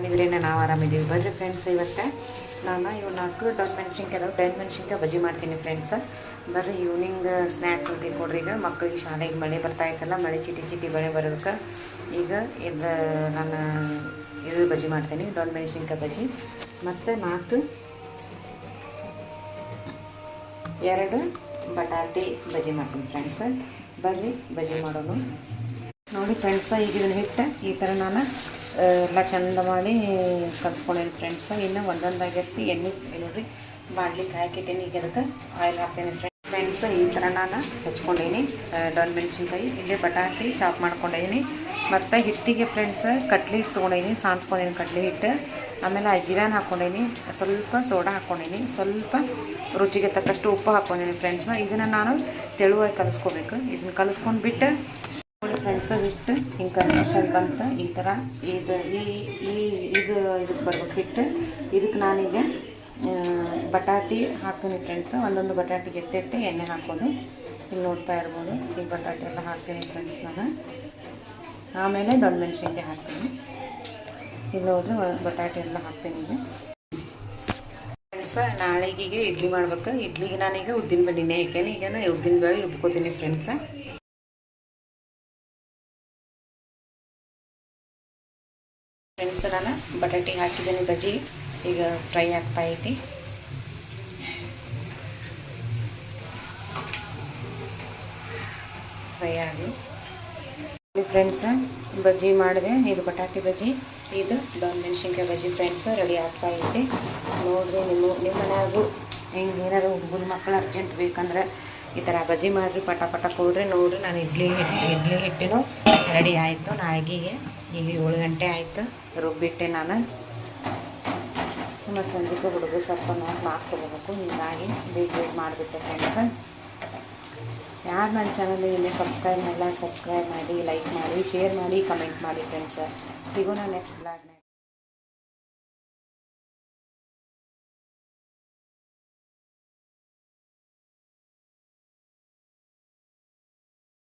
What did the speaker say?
ಆರಾಮಿದ್ರೇನೆ ನಾವು ಆರಾಮಿದ್ದೀವಿ. ಬರ್ರಿ ಫ್ರೆಂಡ್ಸ್, ಇವತ್ತು ನಾನು ಇವು 4 ದೊಡ್ಡ ಮೆಣಸಿನ್ಕಾಯಿ ಅದಾವೆ. ದೊಡ್ಡ ಮೆಣಸಿನ್ಕಾಯಿ ಬಜ್ಜಿ ಮಾಡ್ತೀನಿ ಫ್ರೆಂಡ್ಸ್. ಬರ್ರಿ ಈವ್ನಿಂಗ್ ಸ್ನ್ಯಾಕ್ಸ್ ಹೋಗಿ ಕೊಡ್ರಿ. ಈಗ ಮಕ್ಕಳಿಗೆ ಶಾಲೆಗೆ ಮಳೆ ಬರ್ತಾಯಿತ್ತಲ್ಲ, ಮಳೆ ಚಿಟಿ ಚಿಟಿ ಮಳೆ ಬರೋದಕ್ಕೆ ಈಗ ಇದು ನಾನು ಇದು ಬಜ್ಜಿ ಮಾಡ್ತೀನಿ, ದೊಡ್ಡ ಮೆಣಸಿನ್ಕಾಯಿ ಬಜ್ಜಿ. ಮತ್ತು 2 ಬಟಾಟೆ ಬಜ್ಜಿ ಮಾಡ್ತೀನಿ ಫ್ರೆಂಡ್ಸ್. ಬರ್ರಿ ಬಜ್ಜಿ ಮಾಡೋದು ನೋಡಿ ಫ್ರೆಂಡ್ಸ. ಈಗ ಇದನ್ನು ಹಿಟ್ಟು ಈ ಥರ ನಾನು ಎಲ್ಲ ಚಂದ ಮಾಡಿ ಕಲಿಸ್ಕೊಂಡೇನಿ ಫ್ರೆಂಡ್ಸ. ಇನ್ನು ಒಂದೊಂದಾಗಿರ್ತಿ ಎಣ್ಣೆ ನೋಡಿರಿ ಮಾಡ್ಲಿಕ್ಕೆ ಹಾಕಿಟ್ಟೇನಿ. ಈಗ ಅದಕ್ಕೆ ಆಯಿಲ್ ಹಾಕ್ತೇನೆ ಫ್ರೆಂಡ್ಸ್. ಈ ಥರ ನಾನು ಹಚ್ಕೊಂಡೇನಿ ದೊಡ್ಡ ಮೆಣಸಿನ್ಕಾಯಿ. ಇಲ್ಲಿ ಬಟಾಟೆ ಚಾಪ್ ಮಾಡ್ಕೊಂಡೇನಿ. ಮತ್ತು ಹಿಟ್ಟಿಗೆ ಫ್ರೆಂಡ್ಸ್ ಕಟ್ಲಿ ಹಿಟ್ಟು ತೊಗೊಂಡೇನಿ, ಸಾನ್ಸ್ಕೊಂಡೇನಿ ಕಟ್ಲಿ ಹಿಟ್ಟು. ಆಮೇಲೆ ಅಜ್ವಾನ್ ಹಾಕ್ಕೊಂಡೇನಿ, ಸ್ವಲ್ಪ ಸೋಡಾ ಹಾಕ್ಕೊಂಡೇನಿ, ಸ್ವಲ್ಪ ರುಚಿಗೆ ತಕ್ಕಷ್ಟು ಉಪ್ಪು ಹಾಕ್ಕೊಂಡೇನಿ ಫ್ರೆಂಡ್ಸ. ಇದನ್ನು ನಾನು ತೆಳುವಾಗಿ ಕಲಿಸ್ಕೋಬೇಕು. ಇದನ್ನು ಕಲಿಸ್ಕೊಂಡ್ಬಿಟ್ಟು ನೋಡಿ ಫ್ರೆಂಡ್ಸ್, ಹಿಟ್ಟು ಹಿಂಗೆ ಕನ್ಸಿಸ್ಟೆನ್ಸಿ ಬಂತು ಈ ಥರ. ಇದಕ್ಕೆ ಬರ್ಬೇಕು ಹಿಟ್ಟು. ಇದಕ್ಕೆ ನಾನೀಗ ಬಟಾಟೆ ಹಾಕ್ತೀನಿ ಫ್ರೆಂಡ್ಸ್. ಒಂದೊಂದು ಬಟಾಟೆಗೆ ಎತ್ತೆತ್ತಿ ಎಣ್ಣೆ ಹಾಕೋದು. ಇಲ್ಲಿ ನೋಡ್ತಾ ಇರ್ಬೋದು, ಈ ಬಟಾಟೆ ಎಲ್ಲ ಹಾಕ್ತೀನಿ ಫ್ರೆಂಡ್ಸ್ ನಾನು. ಆಮೇಲೆ ದೊಡ್ಡ ಮೆಣಸಿನ್ಕಾಯಿ ಹಾಕ್ತೀನಿ. ಇಲ್ಲಿ ನೋಡಿದ್ರೆ ಬಟಾಟೆ ಎಲ್ಲ ಹಾಕ್ತೀನಿ ಈಗ ಫ್ರೆಂಡ್ಸ್. ನಾಳೆಗೆ ಇಡ್ಲಿ ಮಾಡ್ಬೇಕು. ಇಡ್ಲಿಗೆ ನಾನೀಗ ಉದ್ದಿನ ಬೇಳೆನೇ ಹಾಕೇನಿ. ಈಗ ಉದ್ದಿನ ಬೇಳೆ ರುಬ್ಕೋತೀನಿ ಫ್ರೆಂಡ್ಸ. ಫ್ರೆಂಡ್ಸ್, ನಾನು ಬಟಾಟೆ ಹಾಕಿದ್ದೀನಿ ಬಜ್ಜಿ ಈಗ ಫ್ರೈ ಆಗ್ತಾ ಐತಿ. ಫ್ರೈ ಆಗಿ ಫ್ರೆಂಡ್ಸ್ ಬಜ್ಜಿ ಮಾಡಿದೆ. ಇದು ಬಟಾಟೆ ಬಜ್ಜಿ, ಇದು ದೊಡ್ಡ ಮೆಣಸಿನ್ಕಾಯಿ ಬಜ್ಜಿ ಫ್ರೆಂಡ್ಸ್ ರೆಡಿ ಆಗ್ತಾ ಐತಿ. ನೋಡಿರಿ, ನಿಮ್ಮ ಮನೆಯಾಗೂ ಹಿಂಗೆ ಏನಾದ್ರು ಹುಡುಗರು ಮಕ್ಕಳು ಅರ್ಜೆಂಟ್ ಬೇಕಂದ್ರೆ ಈ ಥರ ಬಜ್ಜಿ ಮಾಡಿರಿ, ಪಟ ಪಟ ಕೊಡ್ರಿ. ನೋಡಿರಿ, ನಾನು ಇಡ್ಲಿ ಹಿಟ್ಟಿನೂ ರೆಡಿ ಆಯಿತು. ನಾಳೆಗೆ ಈಗ 7 ಗಂಟೆ ಆಯಿತು, ರುಬ್ಬಿಟ್ಟೆ ನಾನು. ನಮ್ಮ ಸಂಜೆಗೂ ಹುಡುಗರು ಸ್ವಲ್ಪ ಮಾಸ್ಕ್ ತೊಗೋಬೇಕು, ಹೀಗಾಗಿ ಬೇಗ ಮಾಡಿಬಿಟ್ಟೆ ಫ್ರೆಂಡ್ಸ್. ಯಾರು ನನ್ನ ಚಾನಲ್ ಇನ್ನೂ ಸಬ್ಸ್ಕ್ರೈಬ್ ಮಾಡಿ, ಲೈಕ್ ಮಾಡಿ, ಶೇರ್ ಮಾಡಿ, ಕಮೆಂಟ್ ಮಾಡಿ ಫ್ರೆಂಡ್ಸ್. ಸಿಗೋಣ ನೆಕ್ಸ್ಟ್ ಬ್ಲಾಗ್ನಾಗ.